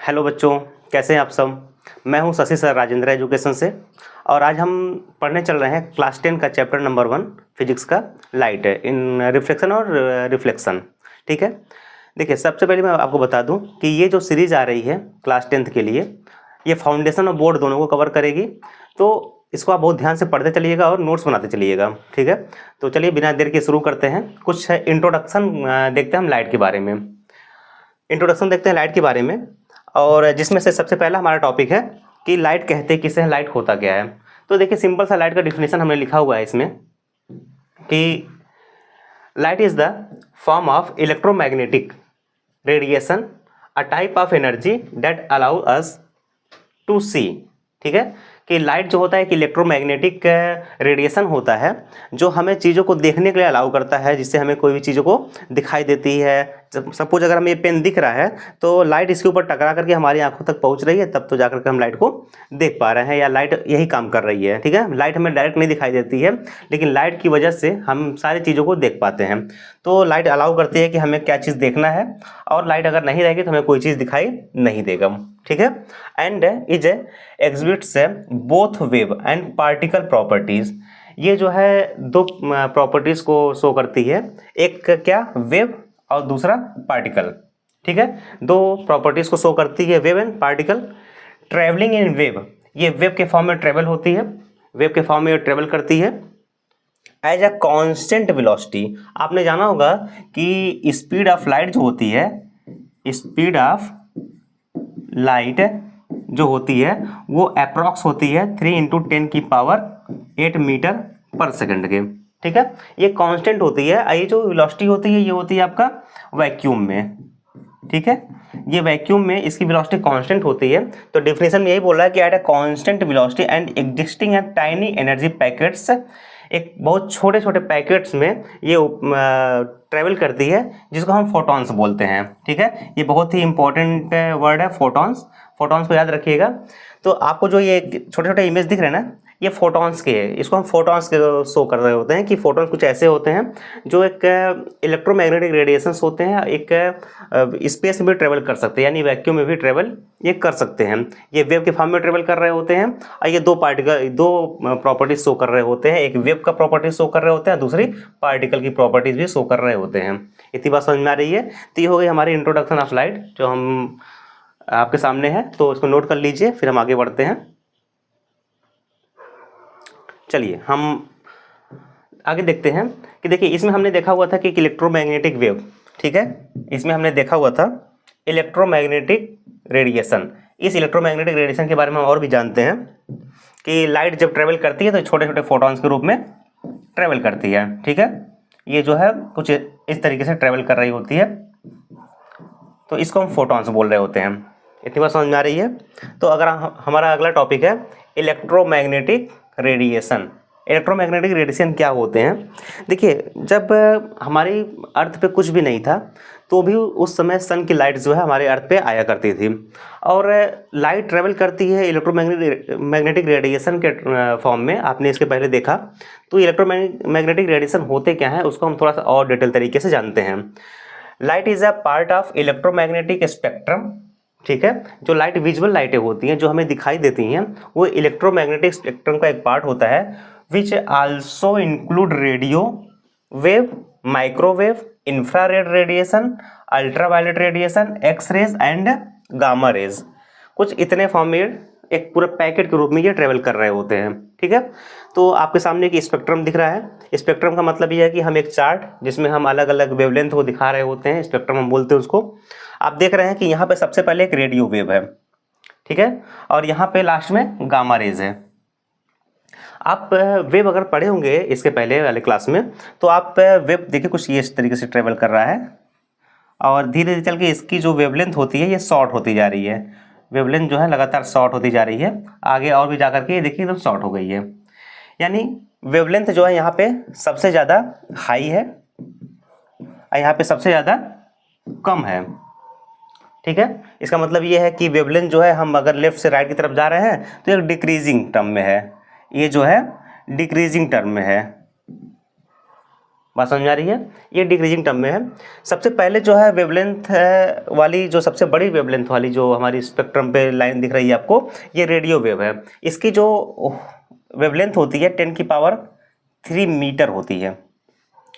Hello बच्चों, कैसे हैं आप सब। मैं हूं शशि सर राजेंद्र एजुकेशन से। और आज हम पढ़ने चल रहे हैं क्लास 10 का चैप्टर नंबर 1 फिजिक्स का, लाइट इन रिफ्लेक्शन और रिफ्लेक्शन। ठीक है, देखिए सबसे पहले मैं आपको बता दूं कि ये जो सीरीज़ आ रही है क्लास 10th के लिए, ये फाउंडेशन और बोर्ड दोनों को कवर करेगी। तो इसको आप बहुत ध्यान से पढ़ते चलिएगा और नोट्स बनाते चलिएगा। ठीक है, तो चलिए बिना देर के शुरू करते हैं। कुछ इंट्रोडक्शन देखते हैं हम लाइट के बारे में। इंट्रोडक्शन देखते हैं लाइट के बारे में, और जिसमें से सबसे पहला हमारा टॉपिक है कि लाइट कहते किसे हैं, लाइट होता क्या है। तो देखिए सिंपल सा लाइट का डिफिनेशन हमने लिखा हुआ है इसमें कि light is the form of electromagnetic radiation, a type of energy that allow us to see. ठीक है, कि लाइट जो होता है कि इलेक्ट्रोमैग्नेटिक रेडिएशन होता है जो हमें चीज़ों को देखने के लिए अलाउ करता है, जिससे हमें कोई भी चीज़ों को दिखाई देती है। सपोज अगर हमें ये पेन दिख रहा है तो लाइट इसके ऊपर टकरा करके हमारी आंखों तक पहुंच रही है, तब तो जाकर के हम लाइट को देख पा रहे हैं, या लाइट यही काम कर रही है। ठीक है, लाइट हमें डायरेक्ट नहीं दिखाई देती है, लेकिन लाइट की वजह से हम सारी चीज़ों को देख पाते हैं। तो लाइट अलाउ करती है कि हमें क्या चीज़ देखना है, और लाइट अगर नहीं रहेगी तो हमें कोई चीज़ दिखाई नहीं देगा। ठीक है, and is exhibits both wave and particle properties. ये जो है दो प्रॉपर्टीज को शो करती है, एक क्या वेव और दूसरा पार्टिकल। ठीक है, दो प्रॉपर्टीज को शो करती है, wave and particle. Travelling in wave, ये वेव के फॉर्म में ट्रेवल होती है, वेव के फॉर्म में ट्रेवल करती है एज अ कांस्टेंट वेलोसिटी। आपने जाना होगा कि स्पीड ऑफ लाइट जो होती है, स्पीड ऑफ लाइट जो होती है वो अप्रॉक्स होती है 3 × 10⁸ मीटर पर सेकंड के। ठीक है, ये कांस्टेंट होती है। ये जो वेलोसिटी होती है ये होती है आपका वैक्यूम में। ठीक है, ये वैक्यूम में इसकी वेलोसिटी कांस्टेंट होती है। तो डेफिनेशन में यही बोल रहा है कि at a constant velocity and existing at tiny energy packets, एक बहुत छोटे छोटे पैकेट्स में ये ट्रेवल करती है, जिसको हम फोटॉन्स बोलते हैं। ठीक है, ये बहुत ही इंपॉर्टेंट वर्ड है फोटॉन्स। फोटॉन्स को याद रखिएगा। तो आपको जो ये छोटे छोटे इमेज दिख रहे हैं ना, ये फोटॉन्स के हैं। इसको हम फोटॉन्स के शो कर रहे होते हैं कि फोटॉन्स कुछ ऐसे होते हैं जो एक इलेक्ट्रोमैग्नेटिक रेडिएशंस होते हैं, एक स्पेस में भी ट्रेवल कर सकते हैं, यानी वैक्यूम में भी ट्रेवल ये कर सकते हैं। ये वेव के फॉर्म में ट्रेवल कर रहे होते हैं, और ये दो प्रॉपर्टीज शो कर रहे होते हैं। एक वेव का प्रॉपर्टीज शो कर रहे होते हैं, दूसरी पार्टिकल की प्रॉपर्टीज भी शो कर रहे होते हैं। इतनी बात समझ में आ रही है। तो ये हो गई हमारी इंट्रोडक्शन ऑफ लाइट जो हम आपके सामने है, तो इसको नोट कर लीजिए, फिर हम आगे बढ़ते हैं। चलिए हम आगे देखते हैं कि देखिए इसमें हमने देखा हुआ था कि इलेक्ट्रोमैग्नेटिक वेव। ठीक है, इसमें हमने देखा हुआ था इलेक्ट्रोमैग्नेटिक रेडिएशन। इस इलेक्ट्रोमैग्नेटिक रेडिएशन के बारे में हम और भी जानते हैं कि लाइट जब ट्रेवल करती है तो छोटे छोटे फोटॉन्स के रूप में ट्रेवल करती है। ठीक है, ये जो है कुछ इस तरीके से ट्रेवल कर रही होती है, तो इसको हम फोटॉन्स बोल रहे होते हैं। इतनी बात समझ में आ रही है। तो अगर हमारा अगला टॉपिक है इलेक्ट्रोमैग्नेटिक रेडिएशन। इलेक्ट्रोमैग्नेटिक रेडिएशन क्या होते हैं। देखिए जब हमारी अर्थ पे कुछ भी नहीं था तो भी उस समय सन की लाइट जो है हमारे अर्थ पे आया करती थी, और लाइट ट्रेवल करती है इलेक्ट्रोमैग्नेटिक रेडिएशन के फॉर्म में। आपने इसके पहले देखा। तो इलेक्ट्रोमैग्नेटिक रेडिएशन होते क्या हैं उसको हम थोड़ा सा और डिटेल तरीके से जानते हैं। Light is a part of electromagnetic spectrum. ठीक है, जो लाइट विजुअल लाइटें होती हैं जो हमें दिखाई देती हैं वो इलेक्ट्रोमैग्नेटिक स्पेक्ट्रम का एक पार्ट होता है, which also include radio wave, microwave, infrared radiation, ultraviolet radiation, x rays and gamma rays. कुछ इतने फॉर्म में एक पूरे पैकेट के रूप में ये ट्रेवल कर रहे होते हैं। ठीक है, तो आपके सामने एक स्पेक्ट्रम दिख रहा है। स्पेक्ट्रम का मतलब ये है कि हम एक चार्ट जिसमें हम अलग अलग वेवलेंथ को दिखा रहे होते हैं, स्पेक्ट्रम हम बोलते हैं उसको। आप देख रहे हैं कि यहाँ पे सबसे पहले एक रेडियो वेव है। ठीक है, और यहाँ पे लास्ट में गामा रेज है। आप वेव अगर पढ़े होंगे इसके पहले वाले क्लास में, तो आप वेव देखिए कुछ ये इस तरीके से ट्रेवल कर रहा है, और धीरे धीरे चल के इसकी जो वेवलेंथ होती है ये शॉर्ट होती जा रही है। वेवलेंथ जो है लगातार शॉर्ट होती जा रही है, आगे और भी जाकर के ये देखिए एकदम शॉर्ट हो गई है। यानी वेवलेंथ जो है यहाँ पे सबसे ज़्यादा हाई है और यहाँ पे सबसे ज़्यादा कम है। ठीक है, इसका मतलब ये है कि वेवलेंथ जो है हम अगर लेफ्ट से राइट की तरफ जा रहे हैं तो एक डिक्रीजिंग टर्म में है, ये जो है डिक्रीजिंग टर्म में है। बात समझ आ रही है। ये डिक्रीजिंग टर्म में है। सबसे पहले जो है वेवलेंथ वाली, जो सबसे बड़ी वेवलेंथ वाली जो हमारी स्पेक्ट्रम पे लाइन दिख रही है आपको, ये रेडियो वेव है। इसकी जो वेवलेंथ होती है 10⁻³ मीटर होती है,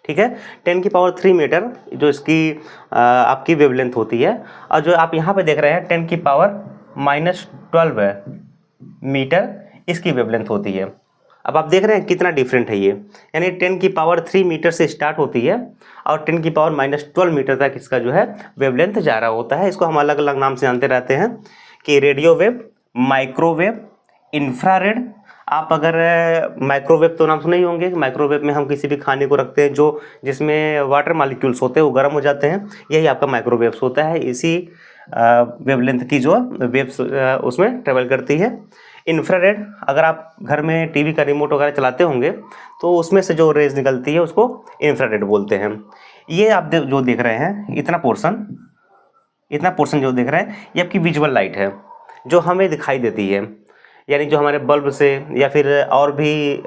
ठीक है। 10⁻³ मीटर जो इसकी आपकी वेवलेंथ होती है। और जो आप यहाँ पे देख रहे हैं 10⁻⁻12 मीटर इसकी वेवलेंथ होती है। अब आप देख रहे हैं कितना डिफरेंट है ये, यानी 10⁻³ मीटर से स्टार्ट होती है और 10⁻⁻12 मीटर तक इसका जो है वेवलेंथ जा रहा होता है। इसको हम अलग अलग नाम से जानते रहते हैं कि रेडियो वेव, माइक्रोवेव, इंफ्रारेड। आप अगर माइक्रोवेव तो नाम सुने ही होंगे। माइक्रोवेव में हम किसी भी खाने को रखते हैं जो जिसमें वाटर मॉलिक्यूल्स होते हैं वो गर्म हो जाते हैं, यही आपका माइक्रोवेव्स होता है। इसी वेवलेंथ की जो वेव्स उसमें ट्रेवल करती है। इंफ्रारेड, अगर आप घर में टीवी का रिमोट वगैरह चलाते होंगे तो उसमें से जो रेज निकलती है उसको इंफ्रारेड बोलते हैं। ये आप जो देख रहे हैं इतना पोर्शन जो देख रहे हैं ये आपकी विजुअल लाइट है जो हमें दिखाई देती है, यानी जो हमारे बल्ब से या फिर और भी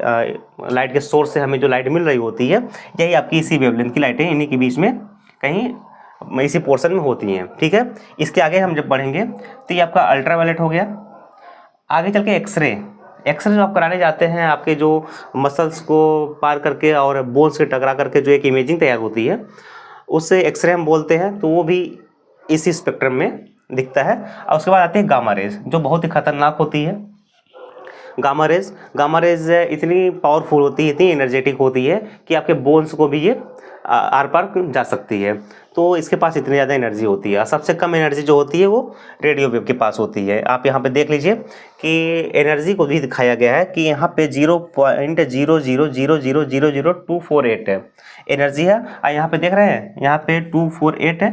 लाइट के सोर्स से हमें जो लाइट मिल रही होती है, यही आपकी इसी वेवलेंथ की लाइटें इन्हीं के बीच में कहीं इसी पोर्शन में होती हैं, ठीक है। इसके आगे हम जब बढ़ेंगे तो ये आपका अल्ट्रावायलेट हो गया। आगे चल के एक्सरे जो आप कराने जाते हैं, आपके जो मसल्स को पार करके और बोन्स से टकरा करके जो एक इमेजिंग तैयार होती है उससे एक्सरे हम बोलते हैं, तो वो भी इसी स्पेक्ट्रम में दिखता है। और उसके बाद आते हैं गामा रेज जो बहुत ही खतरनाक होती है। गामा रेज इतनी पावरफुल होती है, इतनी एनर्जेटिक होती है कि आपके बोन्स को भी ये आर पार जा सकती है। तो इसके पास इतनी ज़्यादा एनर्जी होती है। और सबसे कम एनर्जी जो होती है वो रेडियो वेव के पास होती है। आप यहाँ पे देख लीजिए कि एनर्जी को भी दिखाया गया है कि यहाँ पे 0.000000248 है एनर्जी है। और यहाँ पे देख रहे हैं यहाँ पे 248 है,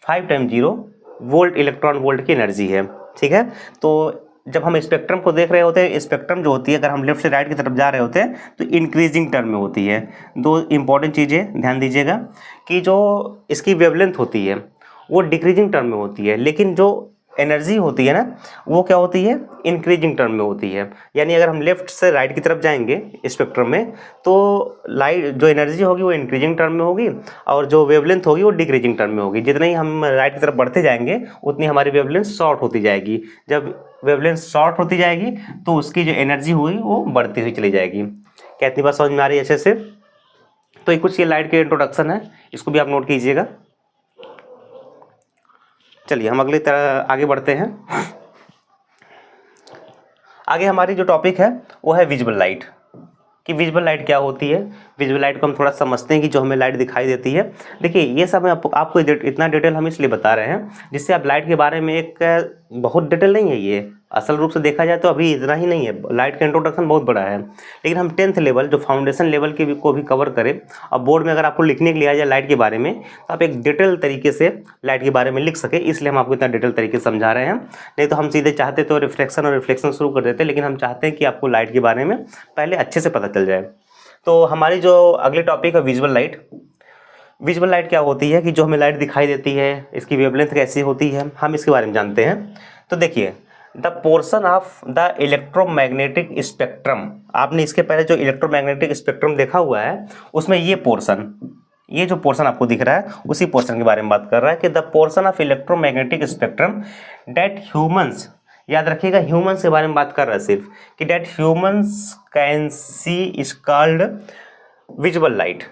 5 × 0 वोल्ट इलेक्ट्रॉन वोल्ट की एनर्जी है, ठीक है। तो जब हम स्पेक्ट्रम को देख रहे होते हैं, स्पेक्ट्रम जो होती है अगर हम लेफ्ट से राइट की तरफ जा रहे होते हैं तो इंक्रीजिंग टर्म में होती है। दो इंपॉर्टेंट चीज़ें ध्यान दीजिएगा कि जो इसकी वेवलेंथ होती है वो डिक्रीजिंग टर्म में होती है, लेकिन जो एनर्जी होती है ना वो क्या होती है, इंक्रीजिंग टर्म में होती है। यानी अगर हम लेफ्ट से राइट की तरफ जाएंगे स्पेक्ट्रम में तो लाइट जो एनर्जी होगी वो इंक्रीजिंग टर्म में होगी और जो वेवलेंथ होगी वो डिक्रीजिंग टर्म में होगी। जितने ही हम राइट की तरफ बढ़ते जाएंगे उतनी हमारी वेवलेंथ शॉर्ट होती जाएगी। जब वेवलेंथ शॉर्ट होती जाएगी तो उसकी जो एनर्जी हुई वो बढ़ती हुई चली जाएगी। क्या इतनी बात समझ में आ रही है अच्छे से? तो ये कुछ ये लाइट के इंट्रोडक्शन है, इसको भी आप नोट कीजिएगा। चलिए हम अगली तरह आगे बढ़ते हैं। आगे हमारी जो टॉपिक है वो है विजुअल लाइट, कि विजुअल लाइट क्या होती है। विजुअल लाइट को हम थोड़ा समझते हैं कि जो हमें लाइट दिखाई देती है। देखिए ये सब मैं आपको इतना डिटेल हम इसलिए बता रहे हैं जिससे आप लाइट के बारे में एक बहुत डिटेल नहीं है ये, असल रूप से देखा जाए तो अभी इतना ही नहीं है। लाइट का इंट्रोडक्शन बहुत बड़ा है, लेकिन हम 10th लेवल जो फाउंडेशन लेवल के को भी कवर करें। और बोर्ड में अगर आपको लिखने के लिए आ जाए लाइट के बारे में तो आप एक डिटेल तरीके से लाइट के बारे में लिख सके, इसलिए हम आपको इतना डिटेल तरीके से समझा रहे हैं। नहीं तो हम सीधे चाहते तो रिफ्लेक्शन और रिफ्लेक्शन शुरू कर देते, लेकिन हम चाहते हैं कि आपको लाइट के बारे में पहले अच्छे से पता चल जाए। तो हमारी जो अगली टॉपिक है विजुअल लाइट। विजुअल लाइट क्या होती है कि जो हमें लाइट दिखाई देती है, इसकी वेवलेंथ कैसी होती है, हम इसके बारे में जानते हैं। तो देखिए the portion of the electromagnetic spectrum, आपने इसके पहले जो इलेक्ट्रोमैग्नेटिक स्पेक्ट्रम देखा हुआ है उसमें ये जो पोर्शन आपको दिख रहा है उसी पोर्शन के बारे में बात कर रहा है कि the portion of electromagnetic spectrum that humans, याद रखिएगा ह्यूमंस के बारे में बात कर रहा है सिर्फ, कि that humans can see is called visual light,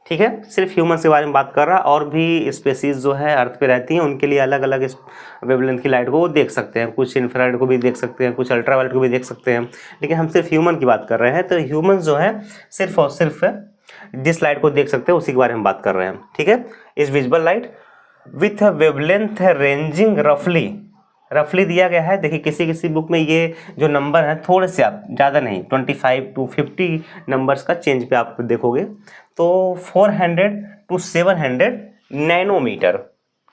ठीक है। सिर्फ ह्यूमंस के बारे में बात कर रहा है, और भी स्पेसीज जो है अर्थ पे रहती हैं उनके लिए अलग अलग वेवलेंथ की लाइट को वो देख सकते हैं। कुछ इंफ्रारेड को भी देख सकते हैं, कुछ अल्ट्रावायलेट को भी देख सकते हैं, लेकिन हम सिर्फ ह्यूमन की बात कर रहे हैं। तो ह्यूमंस जो है सिर्फ और सिर्फ जिस लाइट को देख सकते हैं उसी के बारे में बात कर रहे हैं, ठीक है। इस visual light with wavelength ranging रफली दिया गया है। देखिए किसी बुक में ये जो नंबर है थोड़े से, आप ज़्यादा नहीं, 25 to 50 नंबर्स का चेंज पे आप देखोगे तो 400 to 700 नैनोमीटर,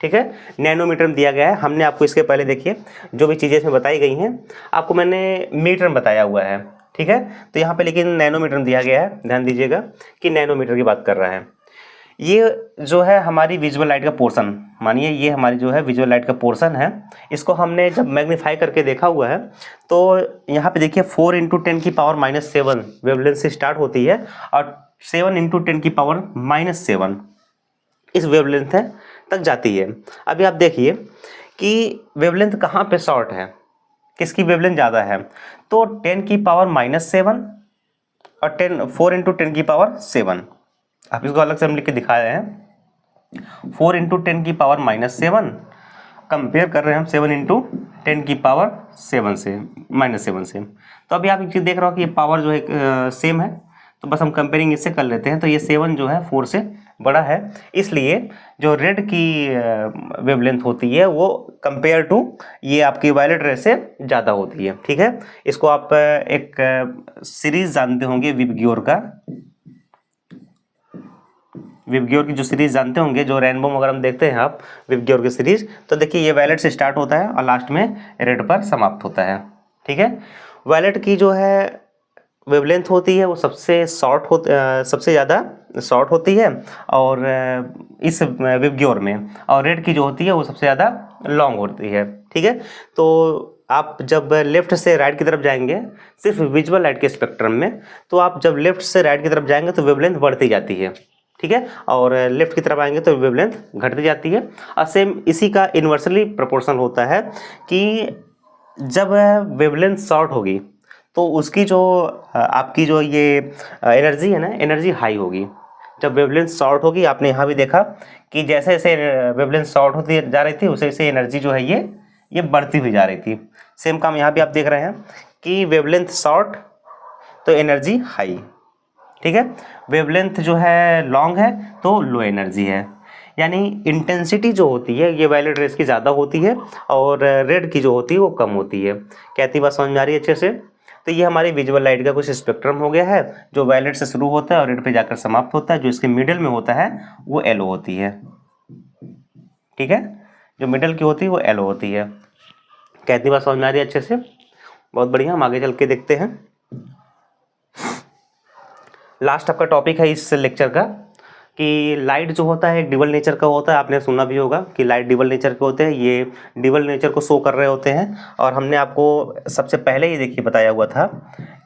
ठीक है, नैनोमीटर में दिया गया है। हमने आपको इसके पहले देखिए जो भी चीज़ें इसमें बताई गई हैं आपको मैंने मीटर में बताया हुआ है, ठीक है। तो यहाँ पे लेकिन नैनोमीटर में दिया गया है, ध्यान दीजिएगा कि नैनोमीटर की बात कर रहा है। ये जो है हमारी विजुअल लाइट का पोर्शन, मानिए ये हमारी जो है विजुअल लाइट का पोर्शन है। इसको हमने जब मैग्नीफाई करके देखा हुआ है तो यहाँ पे देखिए 4 × 10⁻⁻7 वेवलेंथ से स्टार्ट होती है और 7 इंटू 10⁻⁻7 इस वेवलेंथ तक जाती है। अभी आप देखिए कि वेवलेंथ कहाँ पे शॉर्ट है, किसकी वेवलेंथ ज़्यादा है, तो 10⁻⁻7 और 4 इंटू 10⁻7। आप इसको अलग से हम लिख के दिखा रहे हैं। 4 इंटू 10⁻⁻7 कंपेयर कर रहे हैं हम 7 इंटू 10⁻7 से -7 से। तो अभी आप एक चीज़ देख रहे हो कि ये पावर जो है सेम है, तो बस हम कंपेयरिंग इससे कर लेते हैं। तो ये 7 जो है 4 से बड़ा है, इसलिए जो रेड की वेवलेंथ होती है वो कंपेयर टू ये आपकी वायलेट रे से ज़्यादा होती है। ठीक है, इसको आप एक सीरीज जानते होंगे विबग्योर का, विबग्योर की जो सीरीज जानते होंगे, जो रेनबो वगैरह हम देखते हैं आप विबग्योर की सीरीज, तो देखिए ये वायलेट से स्टार्ट होता है और लास्ट में रेड पर समाप्त होता है। ठीक है, वायलेट की जो है वेवलेंथ होती है वो सबसे सबसे ज़्यादा शॉर्ट होती है और इस विबग्योर में, और रेड की जो होती है वो सबसे ज़्यादा लॉन्ग होती है। ठीक है, तो आप जब लेफ्ट से राइट की तरफ जाएंगे सिर्फ विजुअल लाइट के स्पेक्ट्रम में, तो आप जब लेफ्ट से राइट की तरफ जाएंगे तो वेवलेंथ बढ़ती जाती है। ठीक है, और लेफ्ट की तरफ आएंगे तो वेवलेंथ घटती जाती है। और सेम इसी का इन्वर्सली प्रोपोर्शनल होता है कि जब वेवलेंथ शॉर्ट होगी तो उसकी जो आपकी जो ये एनर्जी है ना, एनर्जी हाई होगी। जब वेवलेंथ शॉर्ट होगी, आपने यहाँ भी देखा कि जैसे जैसे वेवलेंथ शॉर्ट होती जा रही थी वैसे वैसे एनर्जी जो है ये बढ़ती हुई जा रही थी। सेम काम यहाँ भी आप देख रहे हैं कि वेवलेंथ शॉर्ट तो एनर्जी हाई। ठीक है, वेवलेंथ जो है लॉन्ग है तो लो एनर्जी है, यानी इंटेंसिटी जो होती है ये वायलेट रेस की ज़्यादा होती है और रेड की जो होती है वो कम होती है। कहती बात समझ में आ रही है अच्छे से? तो ये हमारी विजुअल लाइट का कुछ स्पेक्ट्रम हो गया है, जो वायलेट से शुरू होता है और रेड पे जाकर समाप्त होता है। जो इसके मिडिल में होता है वो येलो होती है। ठीक है, जो मिडिल की होती है वो येलो होती है। कहती बात समझ में आ रही है अच्छे से? बहुत बढ़िया, हम आगे चल के देखते हैं। लास्ट आपका टॉपिक है इस लेक्चर का कि लाइट जो होता है एक डिबल नेचर का होता है। आपने सुना भी होगा कि लाइट डिबल नेचर के होते हैं, ये डिबल नेचर को शो कर रहे होते हैं। और हमने आपको सबसे पहले ही देखिए बताया हुआ था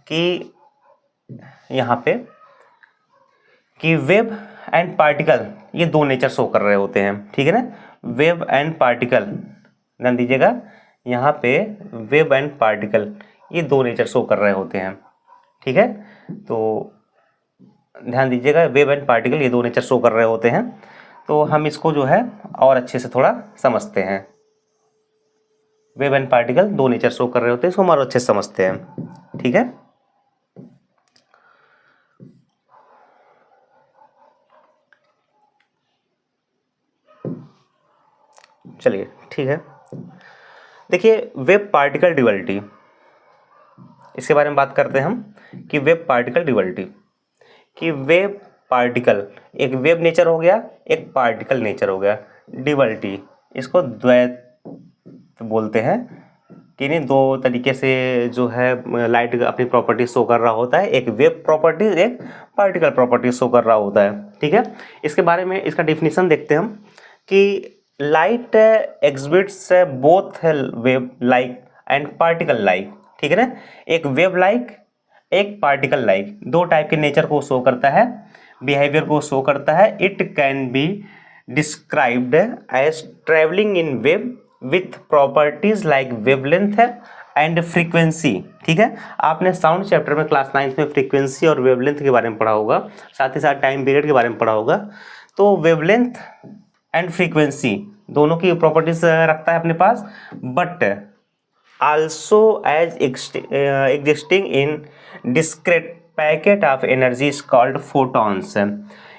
कि यहाँ पे कि वेव एंड पार्टिकल ये दो नेचर शो कर रहे होते हैं। ठीक है ना, वेव एंड पार्टिकल, ध्यान दीजिएगा यहाँ पे वेव एंड पार्टिकल ये दो नेचर शो कर रहे होते हैं। ठीक है, तो ध्यान दीजिएगा वेव एंड पार्टिकल ये दो नेचर शो कर रहे होते हैं। तो हम इसको जो है और अच्छे से थोड़ा समझते हैं। वेव एंड पार्टिकल दो नेचर शो कर रहे होते हैं, इसको हम और अच्छे से समझते हैं। ठीक है, चलिए ठीक है। देखिए वेव पार्टिकल ड्यूअलिटी, इसके बारे में बात करते हैं हम कि वेव पार्टिकल ड्यूअलिटी, कि वेव पार्टिकल एक वेव नेचर हो गया, एक पार्टिकल नेचर हो गया। ड्यूअलिटी इसको द्वैत बोलते हैं कि नहीं, दो तरीके से जो है लाइट अपनी प्रॉपर्टी शो कर रहा होता है, एक वेव प्रॉपर्टी एक पार्टिकल प्रॉपर्टी शो कर रहा होता है। ठीक है, इसके बारे में इसका डिफिनीशन देखते हैं हम कि light exhibits both wave like and particle like. ठीक है ना, एक वेव लाइक एक पार्टिकल लाइक, दो टाइप के नेचर को शो करता है, बिहेवियर को शो करता है। It can be described as travelling in wave with properties like wavelength and frequency. ठीक है, आपने साउंड चैप्टर में क्लास 9 में फ्रीक्वेंसी और वेवलेंथ के बारे में पढ़ा होगा, साथ ही साथ टाइम पीरियड के बारे में पढ़ा होगा। तो वेवलेंथ एंड फ्रीक्वेंसी दोनों की प्रॉपर्टीज रखता है अपने पास, but also as existing in discrete packet of energy is called photons.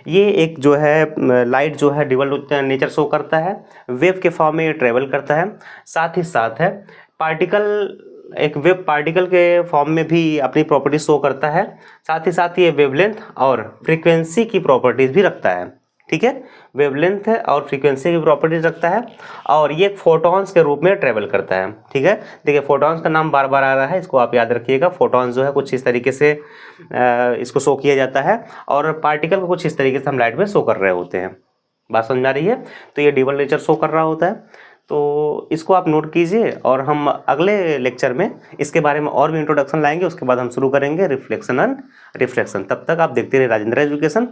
ये एक जो है लाइट जो है डिबल नेचर शो करता है, वेव के फॉर्म में ये ट्रेवल करता है, साथ ही साथ है पार्टिकल, एक वेव पार्टिकल के फॉर्म में भी अपनी प्रॉपर्टी शो करता है, साथ ही साथ ये वेवलेंथ और फ्रीक्वेंसी की प्रॉपर्टीज भी रखता है। ठीक है, वेवलेंथ और फ्रीक्वेंसी की प्रॉपर्टीज रखता है और ये फोटॉन्स के रूप में ट्रेवल करता है। ठीक है, देखिए फोटॉन्स का नाम बार बार आ रहा है, इसको आप याद रखिएगा। फोटॉन्स जो है कुछ इस तरीके से इसको शो किया जाता है और पार्टिकल को कुछ इस तरीके से हम लाइट में शो कर रहे होते हैं। बात समझ में आ रही है? तो ये डबल नेचर शो कर रहा होता है। तो इसको आप नोट कीजिए और हम अगले लेक्चर में इसके बारे में और भी इंट्रोडक्शन लाएंगे। उसके बाद हम शुरू करेंगे रिफ्लेक्शन एंड रिफ्रैक्शन। तब तक आप देखते रहिए राजेंद्र एजुकेशन।